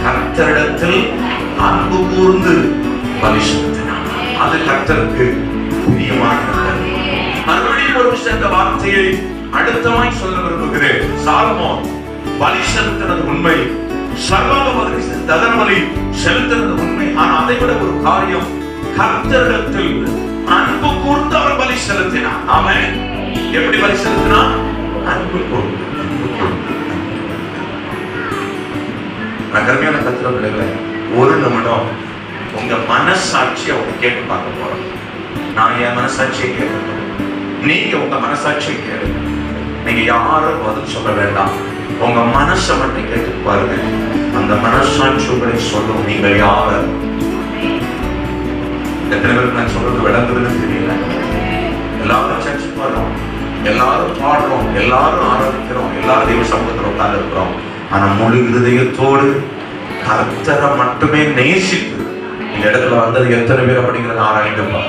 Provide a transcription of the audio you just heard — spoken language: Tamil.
கர்த்தரிடத்தில் அன்பு கூர்ந்து பலி செலுத்தினான். அது கர்த்தருக்கு பிரியமாக இருந்தது. மறுபடியும் ஒரு விஷயம், இந்த வார்த்தையை அடுத்தமாய் சொல்ல விரும்புகிறேன். சாலமோன் பலி செலுத்தினது உண்மை, சர்வாங்க தகன பலி செலுத்தினது உண்மை. ஆனா அதை விட ஒரு காரியம், கர்த்தரிடத்தில் அன்பு கூர்ந்து அவர் பலி செலுத்தினார். அவன் எப்படி பலி செலுத்தினான்? அன்பு கூர்ந்து. கருமையான கர்த்தர் பிள்ளைகளே, ஒரு நிமிடம் உங்க மனசாட்சியை அவங்க கேட்டு பார்க்க போறோம். நான் என் மனசாட்சியை கேட்கணும், நீங்க உங்க மனசாட்சியை கேளு. நீங்க யாரும் பதில் சொல்ல வேண்டாம், உங்க மனசை மட்டும் கேட்டு பாருங்க. அந்த மனசாட்சி உங்களை சொல்லும் நீங்கள் யார். எத்தனை பேருக்கு நான் சொல்றது விளங்குதுன்னு தெரியல. எல்லாரும் சர்ச்சுக்கு வர்றோம், எல்லாரும் பாடுறோம், எல்லாரும் ஆராதிக்கிறோம், எல்லாரும் தெய்வ சமூகத்தில் உட்கார்ந்து இருக்கிறோம். ஆனா முழு இருதயத்தோடு கர்த்தரை மட்டுமே நேசித்து இந்த இடத்துல வந்தது எத்தனை பேர் அப்படிங்கிறது ஆராய்ந்துப்பா.